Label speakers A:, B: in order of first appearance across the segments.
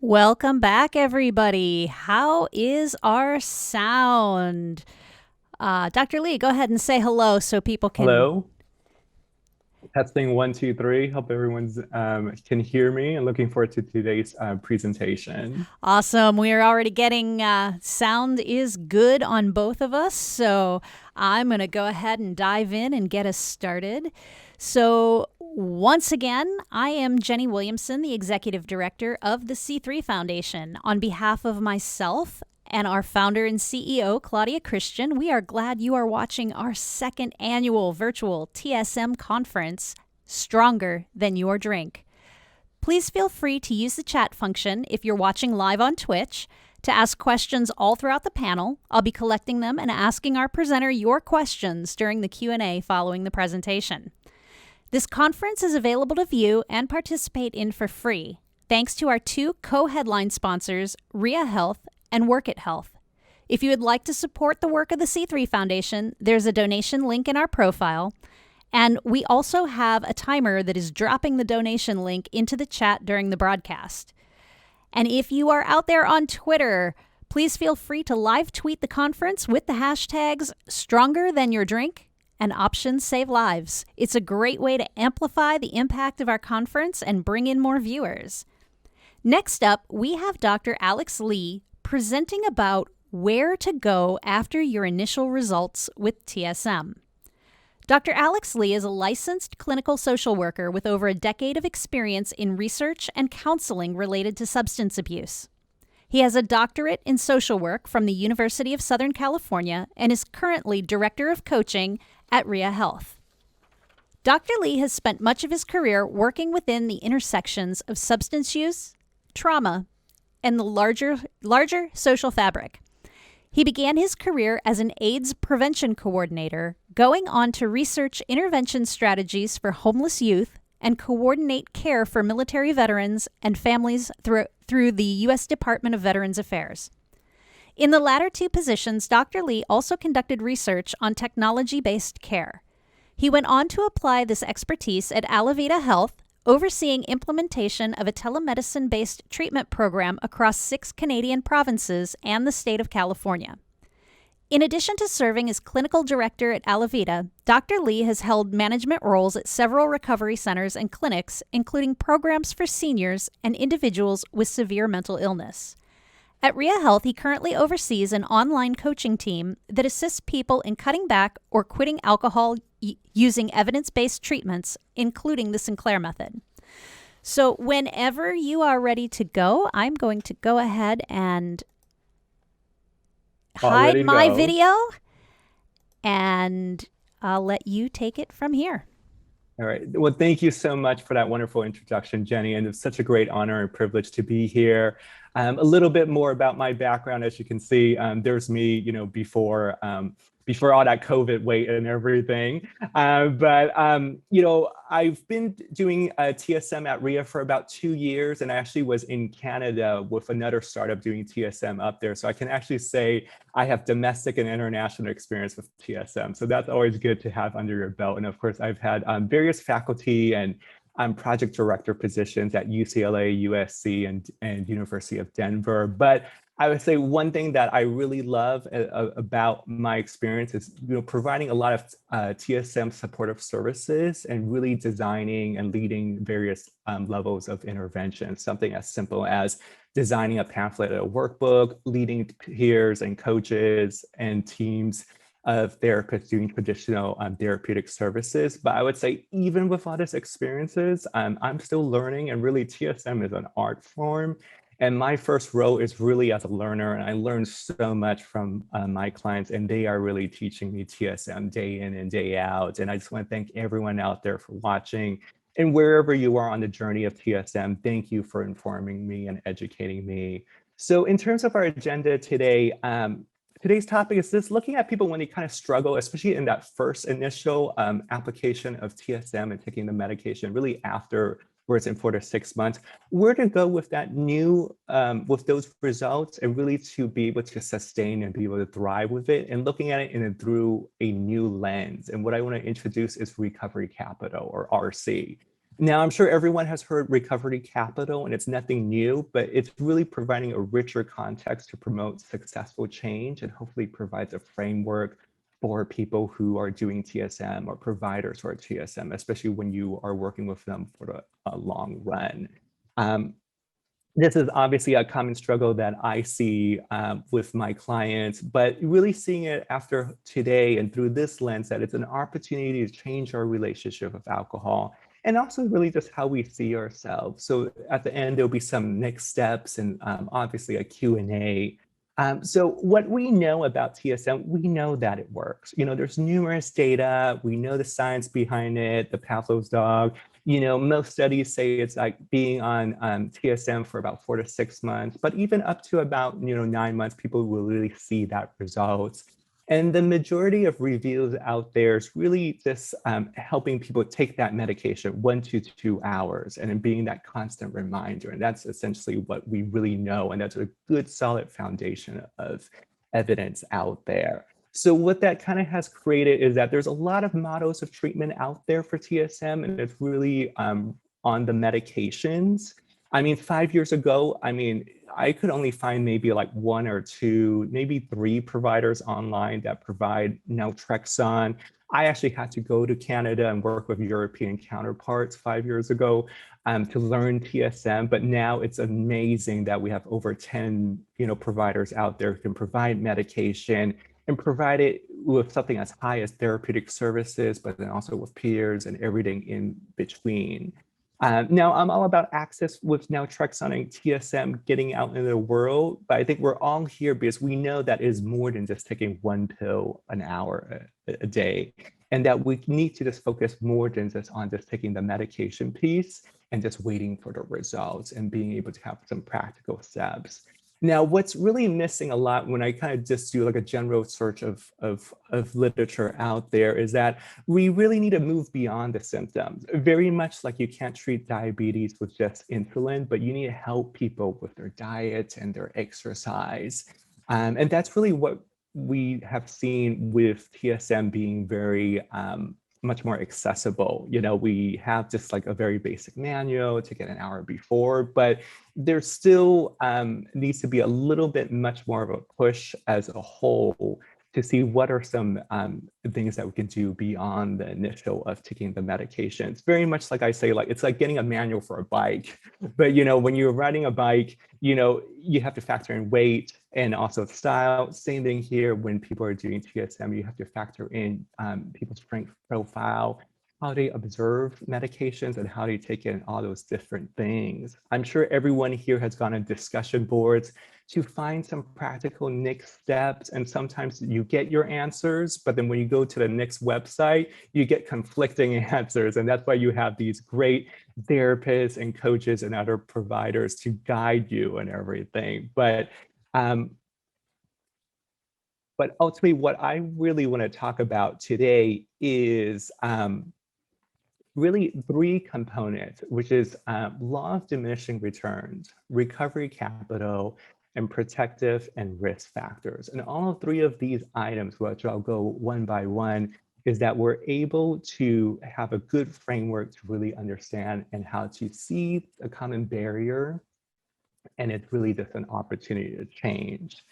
A: Welcome back, everybody. How is our sound? Dr. Lee, go ahead and say hello so people can.
B: Hello, testing one, two, three. Hope everyone's can hear me and looking forward to today's presentation.
A: Awesome. We are already getting sound is good on both of us. So I'm going to go ahead and dive in and get us started. So, once again, I am Jenny Williamson, the Executive Director of the C3 Foundation. On behalf of myself and our founder and CEO, Claudia Christian, we are glad you are watching our second annual virtual TSM conference, Stronger Than Your Drink. Please feel free to use the chat function if you're watching live on Twitch to ask questions all throughout the panel. I'll be collecting them and asking our presenter your questions during the Q&A following the presentation. This conference is available to view and participate in for free, thanks to our two co-headline sponsors, RIA Health and Work It Health. If you would like to support the work of the C3 Foundation, there's a donation link in our profile. And we also have a timer that is dropping the donation link into the chat during the broadcast. And if you are out there on Twitter, please feel free to live tweet the conference with the hashtags Stronger Than Your Drink and Options Save Lives. It's a great way to amplify the impact of our conference and bring in more viewers. Next up, we have Dr. Alex Lee presenting about where to go after your initial results with TSM. Dr. Alex Lee is a licensed clinical social worker with over a decade of experience in research and counseling related to substance abuse. He has a doctorate in social work from the University of Southern California and is currently Director of Coaching at RIA Health. Dr. Lee has spent much of his career working within the intersections of substance use, trauma, and the larger social fabric. He began his career as an AIDS prevention coordinator, going on to research intervention strategies for homeless youth and coordinate care for military veterans and families through the U.S. Department of Veterans Affairs. In the latter two positions, Dr. Lee also conducted research on technology-based care. He went on to apply this expertise at Alavita Health, overseeing implementation of a telemedicine-based treatment program across 6 Canadian provinces and the state of California. In addition to serving as clinical director at Alavita, Dr. Lee has held management roles at several recovery centers and clinics, including programs for seniors and individuals with severe mental illness. At RIA Health, he currently oversees an online coaching team that assists people in cutting back or quitting alcohol using evidence-based treatments, including the Sinclair method. So whenever you are ready to go, I'm going to go ahead and
B: All
A: hide
B: ready to
A: my
B: go.
A: video, and I'll let you take it from here.
B: All right. Well, thank you so much for that wonderful introduction, Jenny. And it's such a great honor and privilege to be here. A little bit more about my background, as you can see, there's me, before all that COVID wait and everything. I've been doing TSM at RIA for about 2 years, and I actually was in Canada with another startup doing TSM up there. So I can actually say I have domestic and international experience with TSM. So that's always good to have under your belt. And of course, I've had various faculty and project director positions at UCLA, USC, and University of Denver. But I would say one thing that I really love about my experience is, providing a lot of TSM supportive services and really designing and leading various levels of intervention. Something as simple as designing a pamphlet, a workbook, leading peers and coaches and teams of therapists doing traditional therapeutic services. But I would say even with all these experiences, I'm still learning, and really TSM is an art form. And my first role is really as a learner, and I learned so much from my clients, and they are really teaching me TSM day in and day out. And I just want to thank everyone out there for watching. And wherever you are on the journey of TSM, thank you for informing me and educating me. So in terms of our agenda today, today's topic is this: looking at people when they kind of struggle, especially in that first initial application of TSM and taking the medication, really afterwards in 4 to 6 months, where to go with that with those results, and really to be able to sustain and be able to thrive with it, and looking at it through a new lens. And what I want to introduce is recovery capital, or RC. Now, I'm sure everyone has heard recovery capital, and it's nothing new, but it's really providing a richer context to promote successful change and hopefully provides a framework for people who are doing TSM or providers who are TSM, especially when you are working with them for a long run. Um, this is obviously a common struggle that I see with my clients, but really seeing it after today and through this lens that it's an opportunity to change our relationship with alcohol and also really just how we see ourselves. So at the end, there'll be some next steps and obviously a Q&A. So what we know about TSM, we know that it works. You know, there's numerous data. We know the science behind it, the Pavlov's dog. You know, most studies say it's like being on TSM for about 4 to 6 months, but even up to about, 9 months, people will really see that results. And the majority of reviews out there is really just helping people take that medication 1 to 2 hours and then being that constant reminder. And that's essentially what we really know. And that's a good solid foundation of evidence out there. So what that kind of has created is that there's a lot of models of treatment out there for TSM, and it's really on the medications. I mean, 5 years ago, I could only find maybe like 1 or 2, maybe 3 providers online that provide naltrexone. I actually had to go to Canada and work with European counterparts 5 years ago to learn TSM, but now it's amazing that we have over 10, providers out there who can provide medication and provide it with something as high as therapeutic services, but then also with peers and everything in between. Now, I'm all about access with naltrexone and TSM getting out into the world, but I think we're all here because we know that is more than just taking 1 pill an hour a day, and that we need to just focus more than just on just taking the medication piece and just waiting for the results and being able to have some practical steps. Now, what's really missing a lot when I kind of just do like a general search of literature out there is that we really need to move beyond the symptoms. Very much like you can't treat diabetes with just insulin, but you need to help people with their diet and their exercise. And that's really what we have seen with TSM being very much more accessible. We have just like a very basic manual to get an hour before, but there still needs to be a little bit much more of a push as a whole to see what are some things that we can do beyond the initial of taking the medication. It's very much like I say, like it's like getting a manual for a bike, but when you're riding a bike, you have to factor in weight and also style. Same thing here when people are doing TSM, you have to factor in people's strength profile, how they observe medications and how they take in all those different things. I'm sure everyone here has gone on discussion boards to find some practical next steps. And sometimes you get your answers, but then when you go to the next website, you get conflicting answers. And that's why you have these great therapists and coaches and other providers to guide you and everything. But ultimately, what I really want to talk about today is really 3 components, which is law of diminishing returns, recovery capital, and protective and risk factors. And all 3 of these items, which I'll go one by one, is that we're able to have a good framework to really understand and how to see a common barrier. And it's really just an opportunity to change.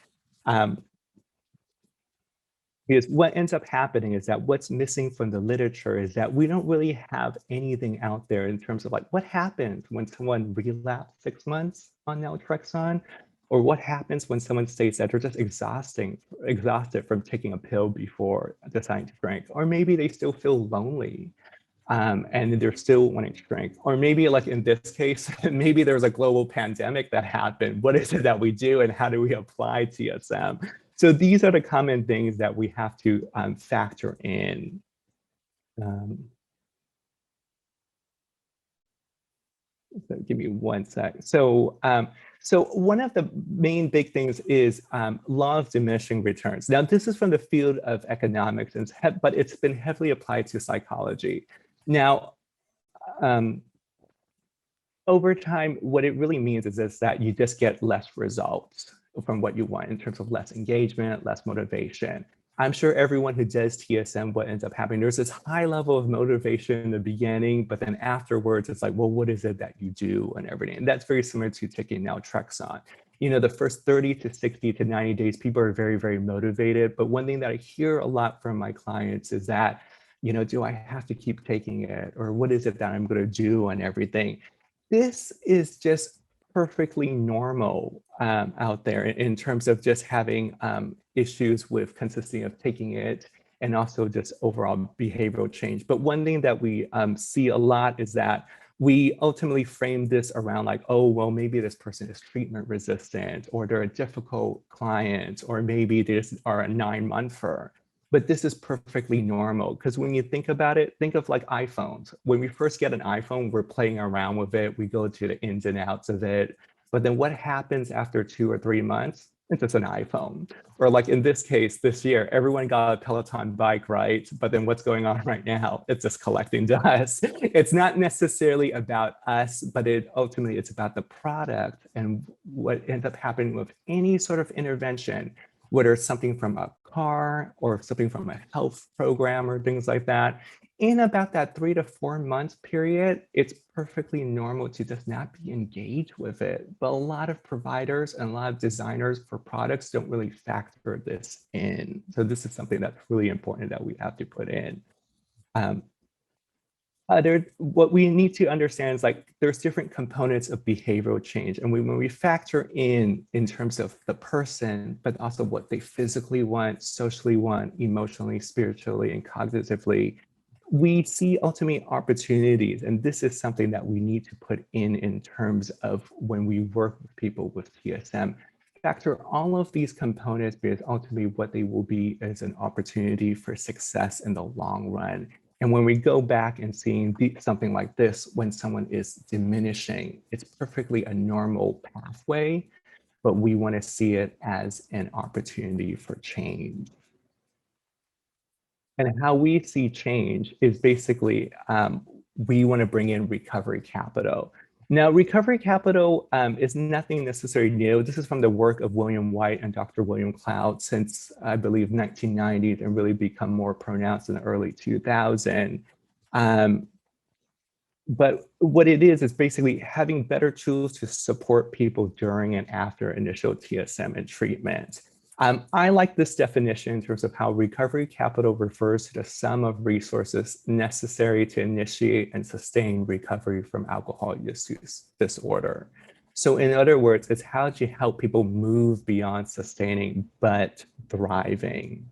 B: Because what ends up happening is that what's missing from the literature is that we don't really have anything out there in terms of like what happens when someone relapses 6 months on naltrexone, or what happens when someone states that they're just exhausted from taking a pill before deciding to drink, or maybe they still feel lonely and they're still wanting to drink, or maybe like in this case, maybe there's a global pandemic that happened. What is it that we do and how do we apply TSM? So these are the common things that we have to factor in. So give me one sec. So one of the main big things is law of diminishing returns. Now, this is from the field of economics, but it's been heavily applied to psychology. Now, over time, what it really means is that you just get less results from what you want in terms of less engagement, less motivation. I'm sure everyone who does TSM, what ends up happening, there's this high level of motivation in the beginning, but then afterwards, it's like, well, what is it that you do and everything? And that's very similar to taking naltrexone. You know, the first 30 to 60 to 90 days, people are very, very motivated. But one thing that I hear a lot from my clients is that, you know, do I have to keep taking it? Or what is it that I'm going to do and everything? This is just perfectly normal out there in terms of just having issues with consistency of taking it and also just overall behavioral change. But one thing that we see a lot is that we ultimately frame this around like, oh, well, maybe this person is treatment resistant or they're a difficult client or maybe they just are a 9-monther. But this is perfectly normal because when you think about it, think of like iPhones. When we first get an iPhone, we're playing around with it. We go to the ins and outs of it. But then what happens after 2 or 3 months? It's just an iPhone. Or like in this case, this year, everyone got a Peloton bike, right? But then what's going on right now? It's just collecting dust. It's not necessarily about us, but ultimately it's about the product and what ends up happening with any sort of intervention, whether it's something from a car or something from a health program or things like that. In about that 3 to 4 months period, it's perfectly normal to just not be engaged with it. But a lot of providers and a lot of designers for products don't really factor this in. So this is something that's really important that we have to put in. What we need to understand is like there's different components of behavioral change. And when we factor in terms of the person, but also what they physically want, socially want, emotionally, spiritually, and cognitively, we see ultimately opportunities. And this is something that we need to put in terms of when we work with people with TSM. Factor all of these components because ultimately what they will be is an opportunity for success in the long run. And when we go back and seeing something like this, when someone is diminishing, it's perfectly a normal pathway, but we want to see it as an opportunity for change. And how we see change is basically we want to bring in recovery capital. Now, recovery capital is nothing necessarily new. This is from the work of William White and Dr. William Cloud since, I believe, 1990s and really become more pronounced in the early 2000s. But what it is basically having better tools to support people during and after initial TSM and treatment. I like this definition in terms of how recovery capital refers to the sum of resources necessary to initiate and sustain recovery from alcohol use disorder. So in other words, it's how do you help people move beyond sustaining but thriving.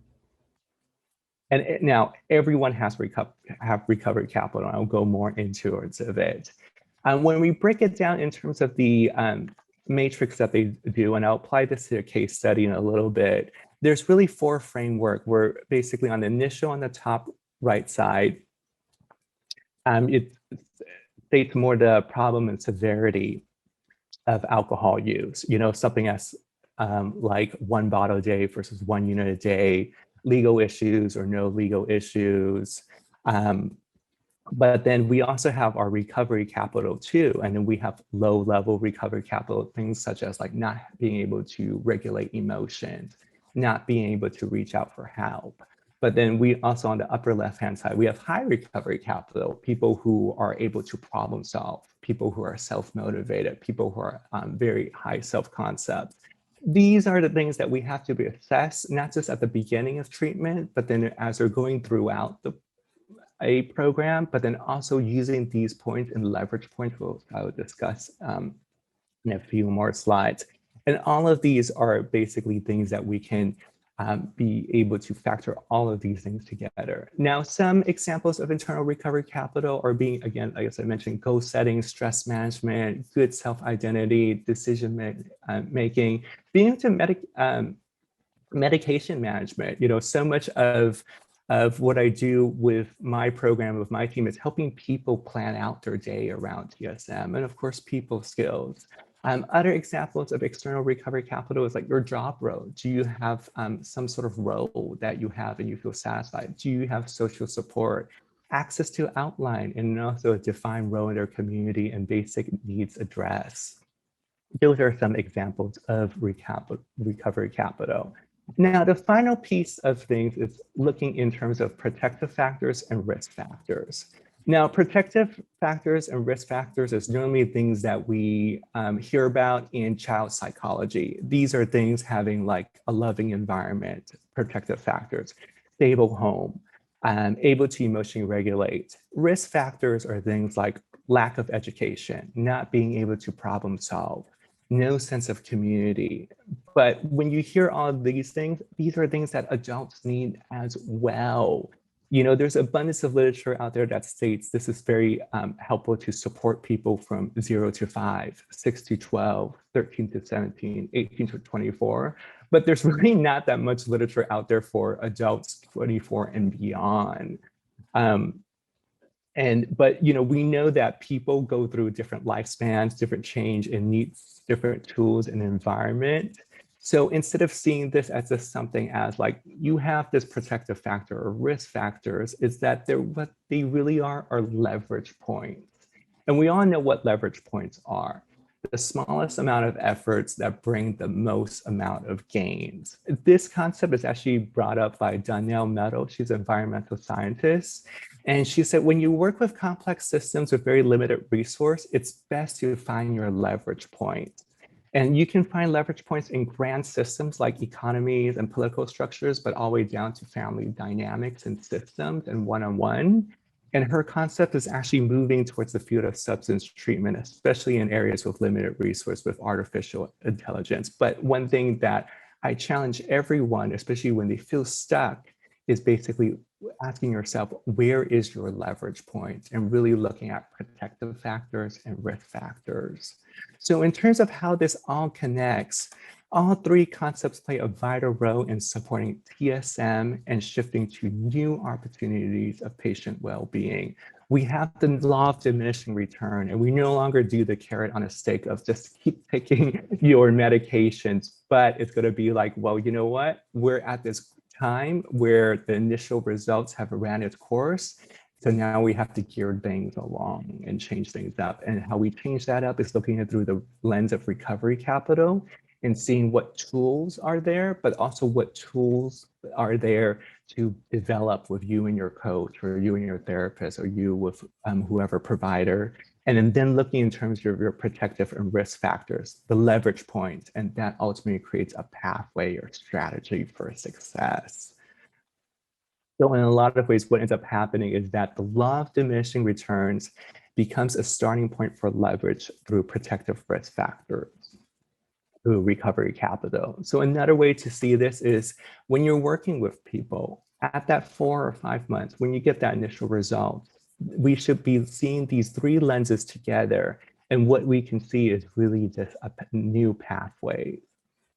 B: And now everyone has recovery capital. I'll go more into it. When we break it down in terms of the matrix that they do, and I'll apply this to a case study in a little bit, there's really 4 framework where basically on the initial on the top right side, it states more the problem and severity of alcohol use, you know, something as like 1 bottle a day versus 1 unit a day, legal issues or no legal issues. But then we also have our recovery capital too. And then we have low level recovery capital, things such as like not being able to regulate emotions, not being able to reach out for help. But then we also on the upper left-hand side, we have high recovery capital, people who are able to problem solve, people who are self-motivated, people who are very high self-concept. These are the things that we have to be assessed, not just at the beginning of treatment, but then as we're going throughout a program, but then also using these points and leverage points, which I will discuss in a few more slides. And all of these are basically things that we can be able to factor all of these things together. Now, some examples of internal recovery capital are being, again, like I mentioned, goal setting, stress management, good self-identity, decision making, being into medication management. You know, so much of what I do with my program, with my team, is helping people plan out their day around TSM, and of course, people skills. Other examples of external recovery capital is like your job role. Do you have some sort of role that you have and you feel satisfied? Do you have social support? Access to outline and also a defined role in their community and basic needs addressed. Those are some examples of recovery capital. Now, the final piece of things is looking in terms of protective factors and risk factors. Now, protective factors and risk factors is normally things that we hear about in child psychology. These are things having like a loving environment, protective factors, stable home, able to emotionally regulate. Risk factors are things like lack of education, not being able to problem solve, no sense of community. But when you hear all of these are things that adults need as well. You know, there's abundance of literature out there that states this is very helpful to support people from 0 to 5, 6 to 12, 13 to 17, 18 to 24. But there's really not that much literature out there for adults 24 and beyond. Um, but you know, we know that people go through different lifespans, different change, and need different tools and environment. So instead of seeing this as just something as like you have this protective factor or risk factors, is that they're what they really are leverage points. And we all know what leverage points are. The smallest amount of efforts that bring the most amount of gains. This concept is actually brought up by Danielle Meadow. She's an environmental scientist. And she said, when you work with complex systems with very limited resource, it's best to find your leverage point. And you can find leverage points in grand systems like economies and political structures, but all the way down to family dynamics and systems and one-on-one. And her concept is actually moving towards the field of substance treatment, especially in areas with limited resource with artificial intelligence. But one thing that I challenge everyone, especially when they feel stuck, is basically asking yourself, where is your leverage point? And really looking at protective factors and risk factors. So in terms of how this all connects, all three concepts play a vital role in supporting TSM and shifting to new opportunities of patient well-being. We have the law of diminishing return, and we no longer do the carrot on a stick of just keep taking your medications, but it's going to be like, well, you know what? We're at this time where the initial results have ran its course. So now we have to gear things along and change things up. And how we change that up is looking at through the lens of recovery capital and seeing what tools are there, but also what tools are there to develop with you and your coach or you and your therapist or you with whoever provider. And then looking in terms of your protective and risk factors, the leverage points, and that ultimately creates a pathway or strategy for success. So in a lot of ways, what ends up happening is that the law of diminishing returns becomes a starting point for leverage through protective risk factors, through recovery capital. So another way to see this is when you're working with people at that 4 or 5 months, when you get that initial result, we should be seeing these three lenses together. And what we can see is really just a new pathway.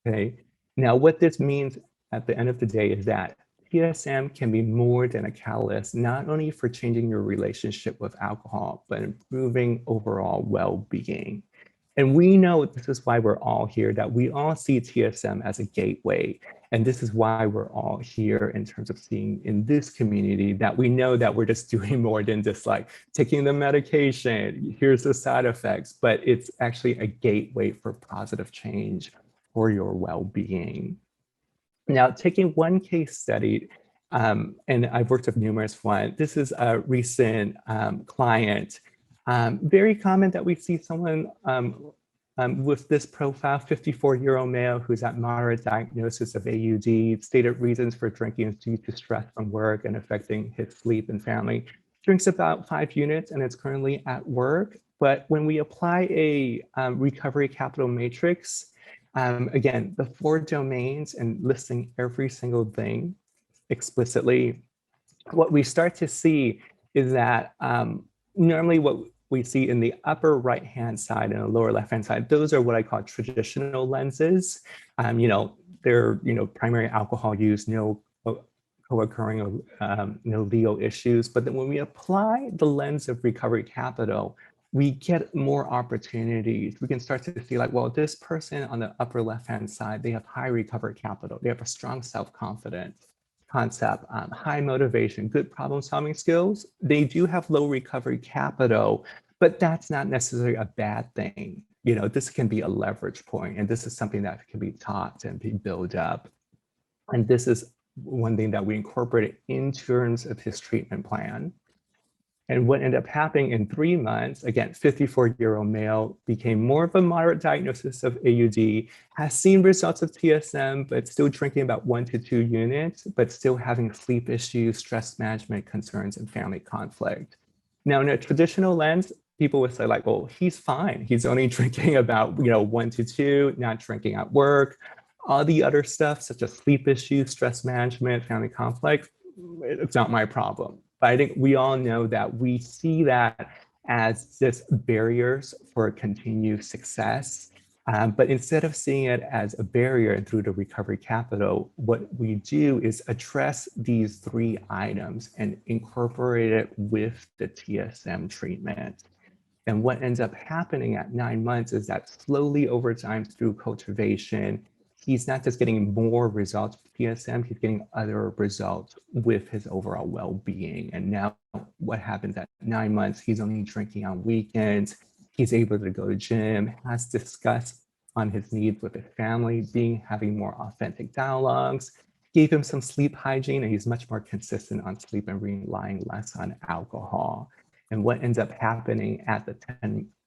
B: Okay. Now, what this means at the end of the day is that TSM can be more than a catalyst, not only for changing your relationship with alcohol, but improving overall well-being. And we know this is why we're all here, that we all see TSM as a gateway. And this is why we're all here in terms of seeing in this community that we know that we're just doing more than just like taking the medication, here's the side effects, but it's actually a gateway for positive change for your well-being. Now, taking one case study, and I've worked with numerous ones. This is a recent client. Very common that we see someone with this profile, 54-year-old male who's at moderate diagnosis of AUD, stated reasons for drinking is due to stress from work and affecting his sleep and family. Drinks about 5 units and is currently at work. But when we apply a recovery capital matrix, again, the 4 domains and listing every single thing explicitly, what we start to see is that normally what we see in the upper right-hand side and the lower left-hand side, those are what I call traditional lenses. You know, they're, you know, primary alcohol use, no co-occurring, no legal issues. But then when we apply the lens of recovery capital, we get more opportunities. We can start to see like, well, this person on the upper left-hand side, they have high recovery capital. They have a strong self-confidence concept, high motivation, good problem-solving skills. They do have low recovery capital, but that's not necessarily a bad thing. You know, this can be a leverage point, and this is something that can be taught and be built up. And this is one thing that we incorporated in terms of his treatment plan. And what ended up happening in 3 months, again, 54-year-old male, became more of a moderate diagnosis of AUD, has seen results of TSM, but still drinking about 1 to 2 units, but still having sleep issues, stress management concerns, and family conflict. Now, in a traditional lens, people would say like, well, he's fine. He's only drinking about 1 to 2, not drinking at work. All the other stuff, such as sleep issues, stress management, family conflict, it's not my problem. But I think we all know that we see that as just barriers for continued success. But instead of seeing it as a barrier through the recovery capital, what we do is address these 3 items and incorporate it with the TSM treatment. And what ends up happening at 9 months is that slowly over time through cultivation, he's not just getting more results with TSM, he's getting other results with his overall well-being. And now what happens at 9 months, he's only drinking on weekends, he's able to go to gym, has discussed on his needs with his family, having more authentic dialogues, gave him some sleep hygiene, and he's much more consistent on sleep and relying less on alcohol. And what ends up happening at the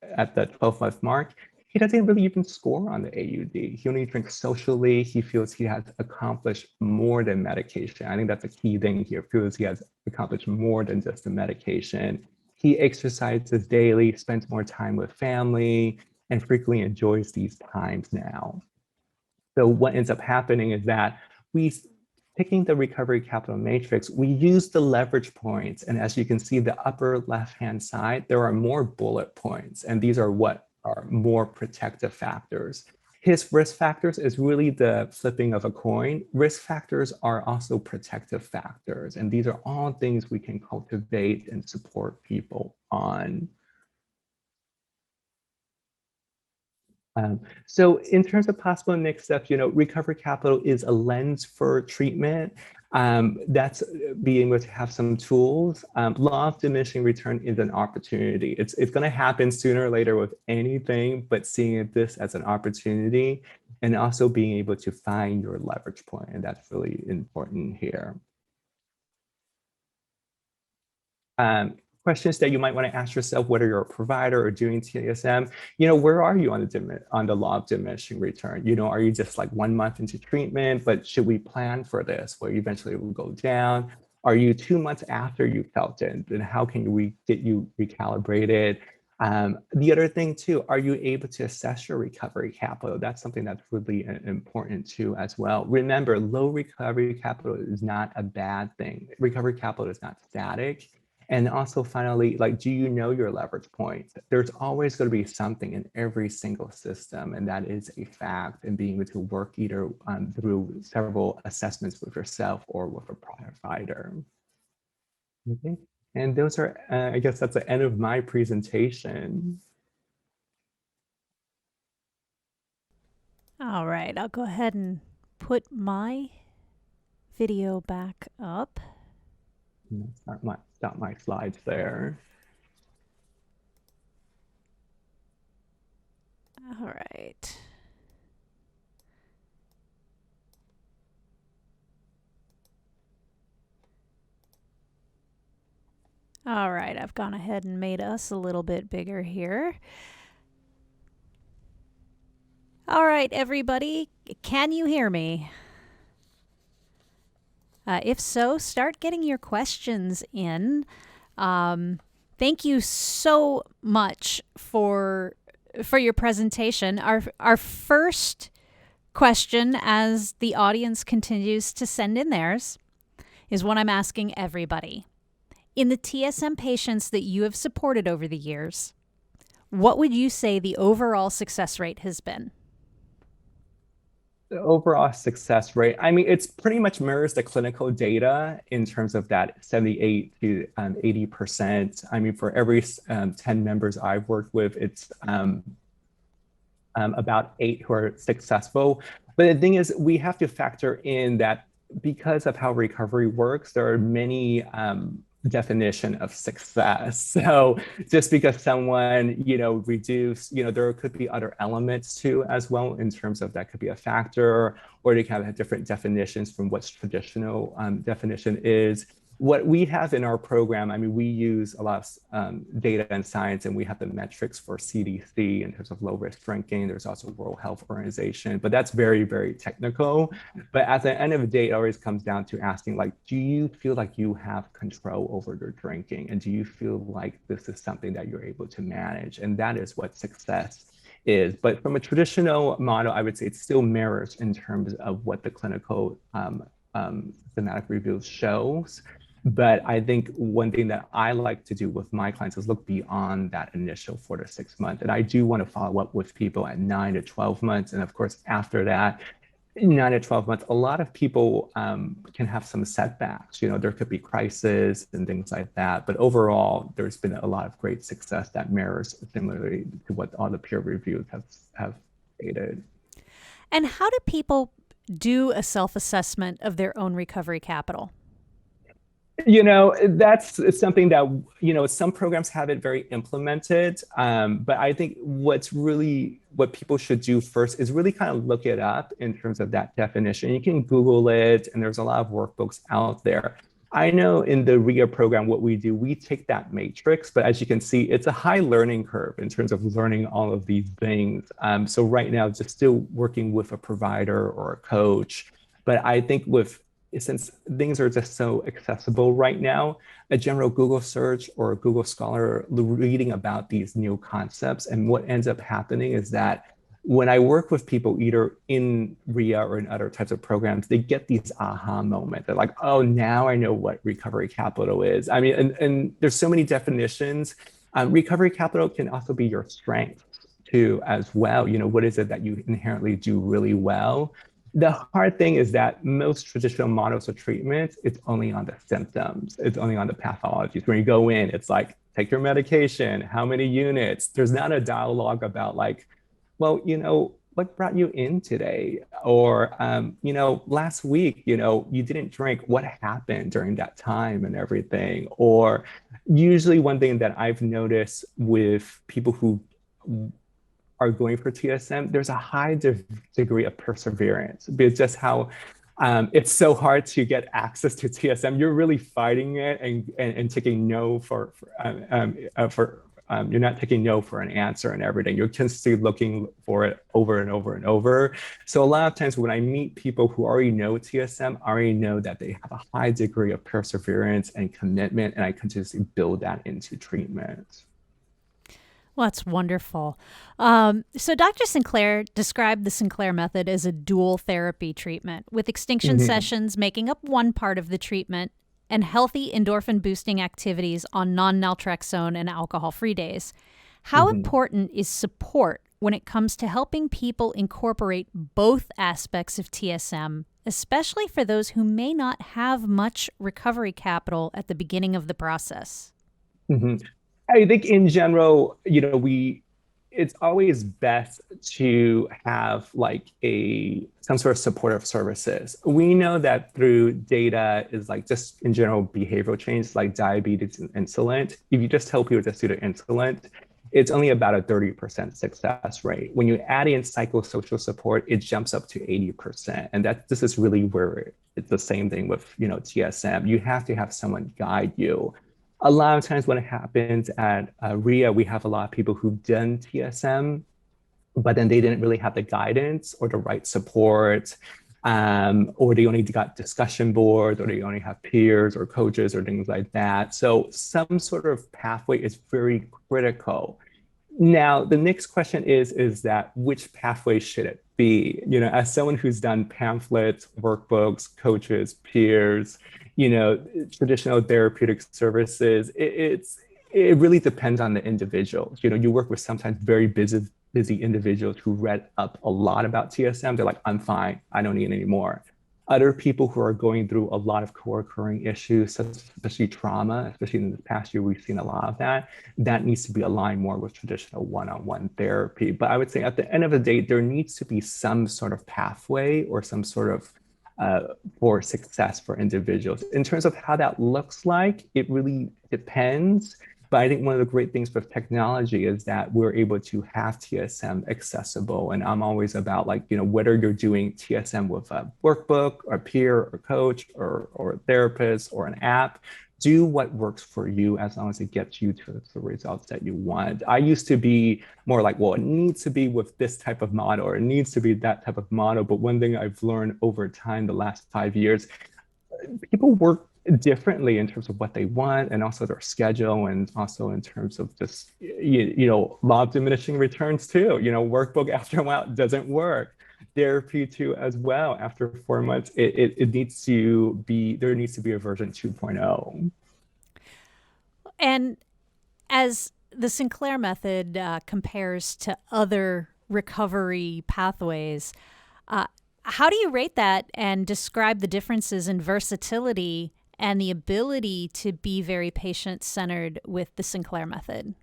B: 12-month mark, he doesn't really even score on the AUD. He only drinks socially. He feels he has accomplished more than medication. I think that's a key thing here. Feels he has accomplished more than just the medication. He exercises daily, spends more time with family, and frequently enjoys these times now. So what ends up happening is that picking the recovery capital matrix, we use the leverage points. And as you can see, the upper left-hand side, there are more bullet points. And these are what are more protective factors. His risk factors is really the flipping of a coin. Risk factors are also protective factors. And these are all things we can cultivate and support people on. So in terms of possible next steps, recovery capital is a lens for treatment. That's being able to have some tools. Law of diminishing return is an opportunity. It's going to happen sooner or later with anything, but seeing this as an opportunity and also being able to find your leverage point. And that's really important here. Questions that you might want to ask yourself, whether you're a provider or doing TSM, where are you on the law of diminishing return? Are you just like 1 month into treatment, but should we plan for this where eventually it will go down? Are you 2 months after you felt it? And how can we get you recalibrated? The other thing too, are you able to assess your recovery capital? That's something that's really important too as well. Remember, low recovery capital is not a bad thing. Recovery capital is not static. And also finally, do you know your leverage points? There's always going to be something in every single system, and that is a fact, and being able to work either through several assessments with yourself or with a provider. Okay. And those are, I guess that's the end of my presentation.
A: All right, I'll go ahead and put my video back up.
B: Stop my slides there.
A: All right. All right, I've gone ahead and made us a little bit bigger here. All right, everybody, can you hear me? If so, start getting your questions in. Thank you so much for your presentation. Our first question, as the audience continues to send in theirs, is one I'm asking everybody. In the TSM patients that you have supported over the years, what would you say the overall success rate has been?
B: The overall success rate, I mean, it's pretty much mirrors the clinical data in terms of that 78 to 80%. I mean, for every 10 members I've worked with, it's about 8 who are successful. But the thing is, we have to factor in that because of how recovery works, there are many definition of success. So just because someone, reduce, there could be other elements too as well in terms of that could be a factor, or they kind of have different definitions from what's traditional definition is. What we have in our program, I mean, we use a lot of data and science, and we have the metrics for CDC in terms of low risk drinking. There's also World Health Organization, but that's very, very technical. But at the end of the day, it always comes down to asking, like, do you feel like you have control over your drinking? And do you feel like this is something that you're able to manage? And that is what success is. But from a traditional model, I would say it still mirrors in terms of what the clinical thematic reviews shows. But I think one thing that I like to do with my clients is look beyond that initial 4 to 6 months. And I do want to follow up with people at 9 to 12 months. And of course, after that, 9 to 12 months, a lot of people can have some setbacks. There could be crisis and things like that. But overall, there's been a lot of great success that mirrors similarly to what all the peer reviews have stated.
A: And how do people do a self-assessment of their own recovery capital?
B: That's something that, some programs have it very implemented. But I think what people should do first is really kind of look it up in terms of that definition. You can Google it, and there's a lot of workbooks out there. I know in the RIA program, what we do, we take that matrix, but as you can see, it's a high learning curve in terms of learning all of these things. So right now, just still working with a provider or a coach. But I think since things are just so accessible right now, a general Google search or a Google Scholar reading about these new concepts, and what ends up happening is that when I work with people either in RIA or in other types of programs, they get these aha moments. They're like, oh, now I know what recovery capital is. I mean, and there's so many definitions. Recovery capital can also be your strength too, as well. What is it that you inherently do really well? The hard thing is that most traditional models of treatment, it's only on the symptoms. It's only on the pathologies. When you go in, it's like, take your medication, how many units? There's not a dialogue about like, well, what brought you in today? Or, last week, you didn't drink. What happened during that time and everything? Or usually one thing that I've noticed with people who are going for TSM, there's a high degree of perseverance. Because just how it's so hard to get access to TSM. You're really fighting it and taking no for you're not taking no for an answer and everything. You're constantly looking for it over and over and over. So a lot of times when I meet people who already know TSM, I already know that they have a high degree of perseverance and commitment, and I continuously build that into treatment.
A: Well, that's wonderful. So Dr. Sinclair described the Sinclair method as a dual therapy treatment, with extinction sessions making up one part of the treatment and healthy endorphin-boosting activities on non-naltrexone and alcohol-free days. How important is support when it comes to helping people incorporate both aspects of TSM, especially for those who may not have much recovery capital at the beginning of the process?
B: I think in general, it's always best to have like some sort of supportive services. We know that through data is like just in general behavioral change, like diabetes and insulin. If you just tell people just do the insulin, it's only about a 30% success rate. When you add in psychosocial support, it jumps up to 80%. And this is really where it's the same thing with, TSM. You have to have someone guide you. A lot of times when it happens at RIA, we have a lot of people who've done TSM, but then they didn't really have the guidance or the right support, or they only got discussion boards, or they only have peers or coaches or things like that. So some sort of pathway is very critical. Now, the next question is that which pathway should it be? As someone who's done pamphlets, workbooks, coaches, peers, traditional therapeutic services, it really depends on the individuals. You work with sometimes very busy individuals who read up a lot about TSM. They're like, I'm fine, I don't need it anymore. Other people who are going through a lot of co-occurring issues, especially trauma, especially in the past year, we've seen a lot of that. That needs to be aligned more with traditional one-on-one therapy. But I would say at the end of the day, there needs to be some sort of pathway or some sort of uh, for success for individuals. In terms of how that looks like, it really depends. But I think one of the great things with technology is that we're able to have TSM accessible. And I'm always about like, whether you're doing TSM with a workbook or peer or coach or a therapist or an app, do what works for you as long as it gets you to the results that you want. I used to be more like, well, it needs to be with this type of model or it needs to be that type of model. But one thing I've learned over time, the last 5 years, people work differently in terms of what they want and also their schedule and also in terms of just law of diminishing returns too. Workbook after a while doesn't work. Therapy too as well. After 4 months it needs to be, there needs to be a version 2.0.
A: And as the Sinclair method compares to other recovery pathways, how do you rate that and describe the differences in versatility and the ability to be very patient-centered with the Sinclair method?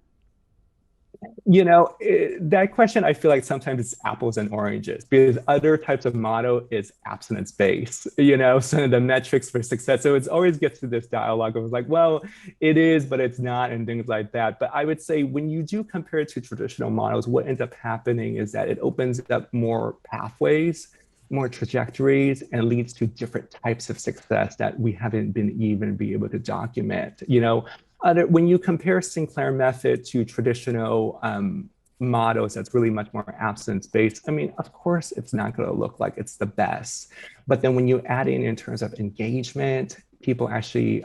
B: That question, I feel like sometimes it's apples and oranges because other types of model is abstinence based, so the metrics for success. So it always gets to this dialogue of like, well, it is, but it's not, and things like that. But I would say when you do compare it to traditional models, what ends up happening is that it opens up more pathways, more trajectories, and leads to different types of success that we haven't been even be able to document. When you compare Sinclair method to traditional models that's really much more absence based, I mean, of course, it's not going to look like it's the best. But then when you add in terms of engagement, people actually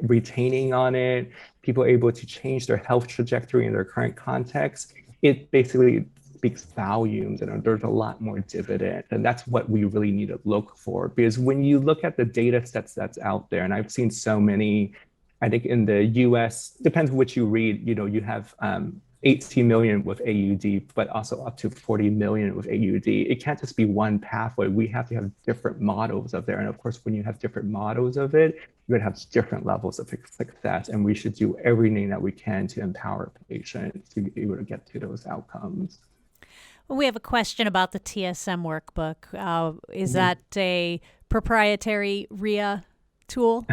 B: retaining on it, people able to change their health trajectory in their current context, it basically speaks volumes, and there's a lot more dividend. And that's what we really need to look for. Because when you look at the data sets that's out there, and I've seen so many, I think in the US, depends which you read, you have 18 million with AUD, but also up to 40 million with AUD. It can't just be one pathway. We have to have different models of there. And of course, when you have different models of it, you're gonna have different levels of success. And we should do everything that we can to empower patients to be able to get to those outcomes.
A: We have a question about the TSM workbook. Is that a proprietary RIA tool?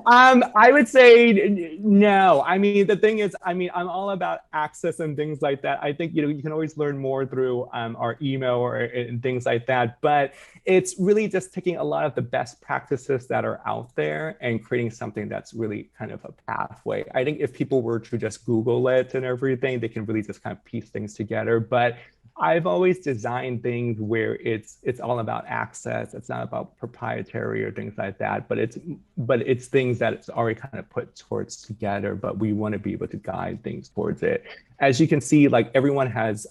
B: I would say no. I mean, the thing is, I'm all about access and things like that. I think, you can always learn more through our email or and things like that. But it's really just taking a lot of the best practices that are out there and creating something that's really kind of a pathway. I think if people were to just Google it and everything, they can really just kind of piece things together. But I've always designed things where it's all about access. It's not about proprietary or things like that, but it's things that it's already kind of put towards together, but we want to be able to guide things towards it. As you can see, like everyone has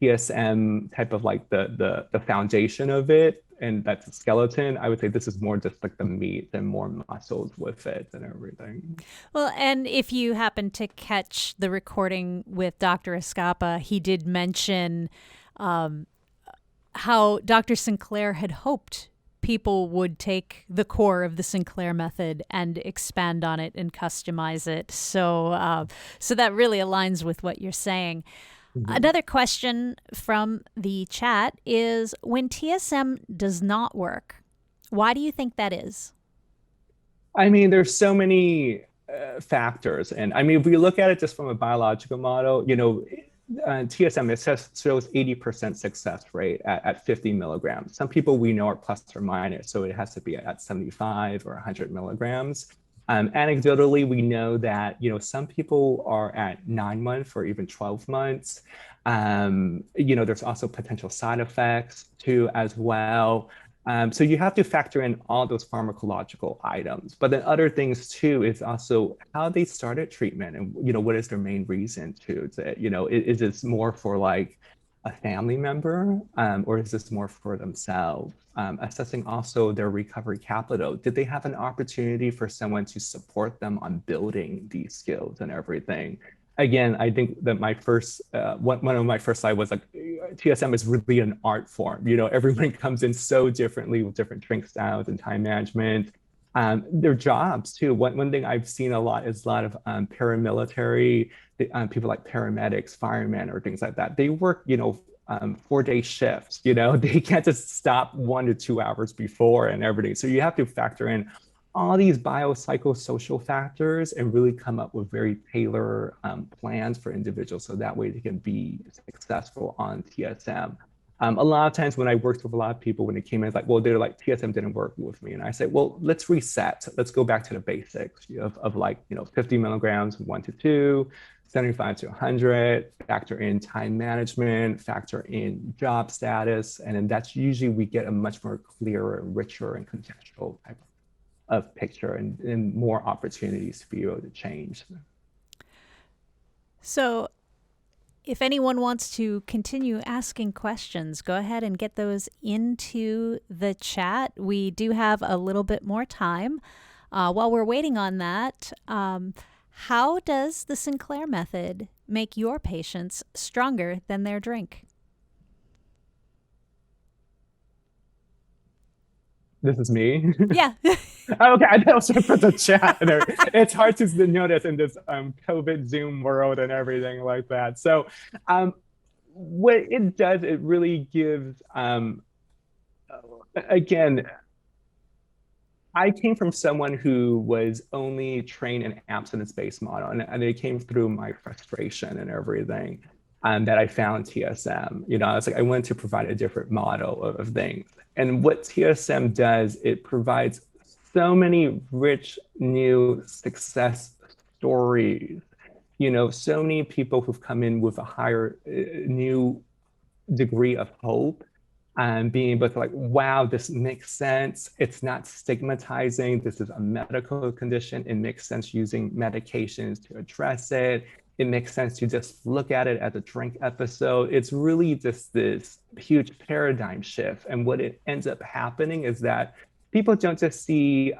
B: TSM type of like the foundation of it, and that's a skeleton. I would say this is more just like the meat and more muscles with it and everything.
A: Well, and if you happen to catch the recording with Dr. Escapa, he did mention how Dr. Sinclair had hoped people would take the core of the Sinclair method and expand on it and customize it. So that really aligns with what you're saying. Another question from the chat is, when TSM does not work, why do you think that is?
B: I mean, there's so many factors. And I mean, if we look at it just from a biological model, TSM, it shows 80% success rate at 50 milligrams. Some people we know are plus or minus, so it has to be at 75 or 100 milligrams. Anecdotally, we know that some people are at 9 months or even 12 months. There's also potential side effects too as well. So you have to factor in all those pharmacological items. But then other things too is also how they started treatment and what is their main reason to is this more for like a family member, or is this more for themselves? Assessing also their recovery capital. Did they have an opportunity for someone to support them on building these skills and everything? Again, I think that my first, one of my first slides was like, TSM is really an art form. Everyone comes in so differently with different drink styles and time management. Their jobs too. One thing I've seen a lot is a lot of paramilitary people like paramedics, firemen, or things like that. They work, 4-day shifts, they can't just stop 1 to 2 hours before and everything. So you have to factor in all these biopsychosocial factors and really come up with very tailored plans for individuals so that way they can be successful on TSM. A lot of times when I worked with a lot of people, when it came in, it's like, well, they're like, TSM didn't work with me. And I said, well, let's reset. Let's go back to the basics of like, 50 milligrams, 1 to 2, 75 to 100, factor in time management, factor in job status. And then that's usually we get a much more clearer, richer, and contextual type of picture and more opportunities to be able to change.
A: So if anyone wants to continue asking questions, go ahead and get those into the chat. We do have a little bit more time. While we're waiting on that, how does the Sinclair method make your patients stronger than their drink?
B: This is me.
A: Yeah.
B: Okay, I also put the chat in there. It's hard to notice in this COVID Zoom world and everything like that. So what it does, it really gives, again, I came from someone who was only trained in abstinence-based model, and it came through my frustration and everything that I found TSM. I was like, I wanted to provide a different model of things. And what TSM does, it provides so many rich new success stories. So many people who've come in with a higher new degree of hope and being able to like, wow, this makes sense. It's not stigmatizing. This is a medical condition. It makes sense using medications to address it. It makes sense to just look at it as a drink episode. It's really just this huge paradigm shift. And what it ends up happening is that people don't just see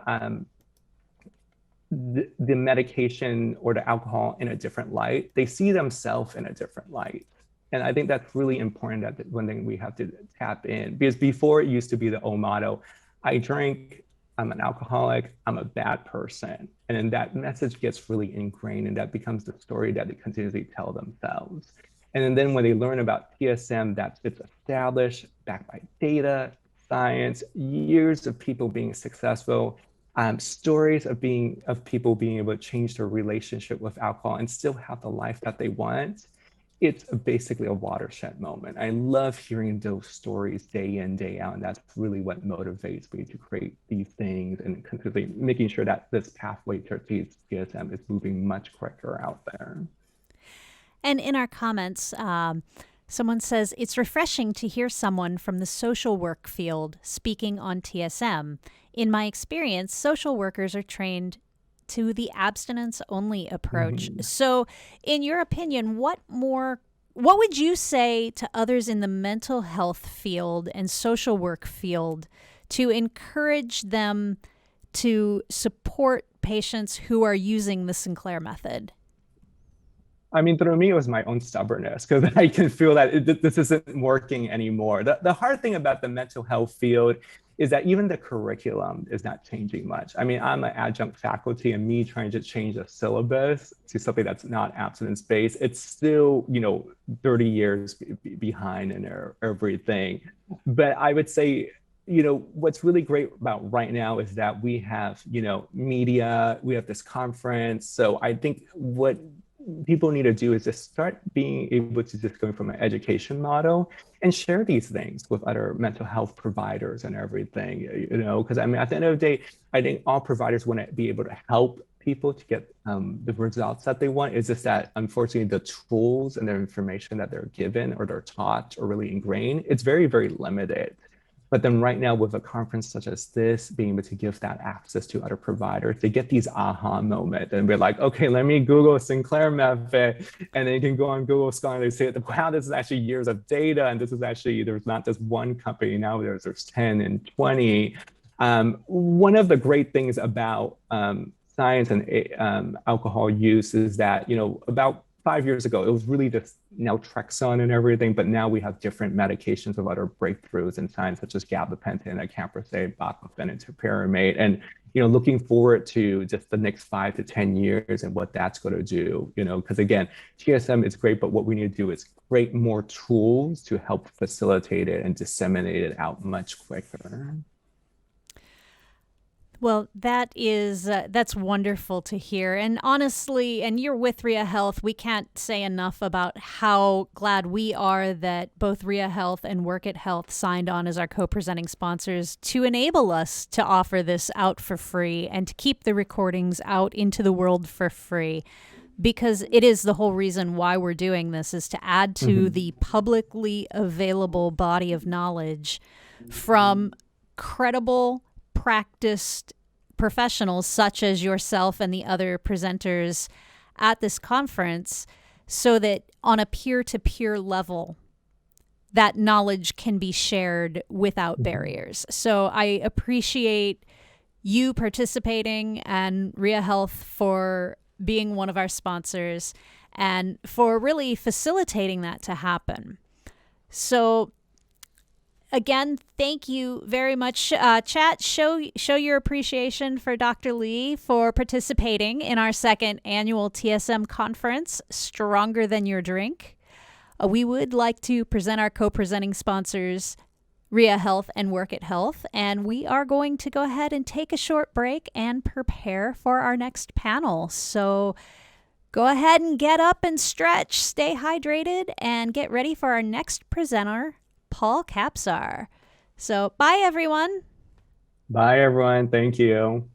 B: the medication or the alcohol in a different light. They see themselves in a different light. And I think that's really important, that one thing we have to tap in, because before it used to be the old motto, I drink, I'm an alcoholic, I'm a bad person. And then that message gets really ingrained, and that becomes the story that they continuously tell themselves. And then when they learn about TSM, that it's established, backed by data, science, years of people being successful, stories of people being able to change their relationship with alcohol and still have the life that they want. It's basically a watershed moment. I love hearing those stories day in, day out, and that's really what motivates me to create these things and continually making sure that this pathway to TSM is moving much quicker out there.
A: And in our comments, someone says, it's refreshing to hear someone from the social work field speaking on TSM. In my experience, social workers are trained to the abstinence-only approach. Mm-hmm. So in your opinion, what would you say to others in the mental health field and social work field to encourage them to support patients who are using the Sinclair method?
B: I mean, through me, it was my own stubbornness, because I can feel that this isn't working anymore. The hard thing about the mental health field is that even the curriculum is not changing much. I mean, I'm an adjunct faculty, and me trying to change the syllabus to something that's not abstinence-based, it's still, 30 years behind in everything. But I would say, what's really great about right now is that we have, media, we have this conference. So I think what people need to do is just start being able to just go from an education model and share these things with other mental health providers and everything, because I mean, at the end of the day, I think all providers want to be able to help people to get the results that they want. It's just that, unfortunately, the tools and the information that they're given or they're taught or really ingrained, it's very, very limited. But then right now, with a conference such as this, being able to give that access to other providers, they get these aha moments and we're like, okay, let me Google Sinclair method. And then you can go on Google Scholar and say, wow, this is actually years of data. And this is actually, there's not just one company, now there's 10 and 20. One of the great things about science and alcohol use is that, about 5 years ago, it was really just naltrexone and everything, but now we have different medications of other breakthroughs in science, such as gabapentin, acamprosate, baclofen, and topiramate. And looking forward to just the next 5 to 10 years and what that's going to do. Because again, TSM is great, but what we need to do is create more tools to help facilitate it and disseminate it out much quicker.
A: Well, that's wonderful to hear. And honestly, and you're with RIA Health, we can't say enough about how glad we are that both RIA Health and Work It Health signed on as our co-presenting sponsors to enable us to offer this out for free and to keep the recordings out into the world for free. Because it is the whole reason why we're doing this, is to add to the publicly available body of knowledge from credible, practiced professionals such as yourself and the other presenters at this conference, so that on a peer-to-peer level, that knowledge can be shared without barriers. So I appreciate you participating and RIA Health for being one of our sponsors and for really facilitating that to happen. So again, thank you very much. Chat, show your appreciation for Dr. Lee for participating in our second annual TSM conference, Stronger Than Your Drink. We would like to present our co-presenting sponsors, RIA Health and Work It Health, and we are going to go ahead and take a short break and prepare for our next panel. So go ahead and get up and stretch, stay hydrated, and get ready for our next presenter, Paul Capsar. So bye, everyone.
B: Bye, everyone. Thank you.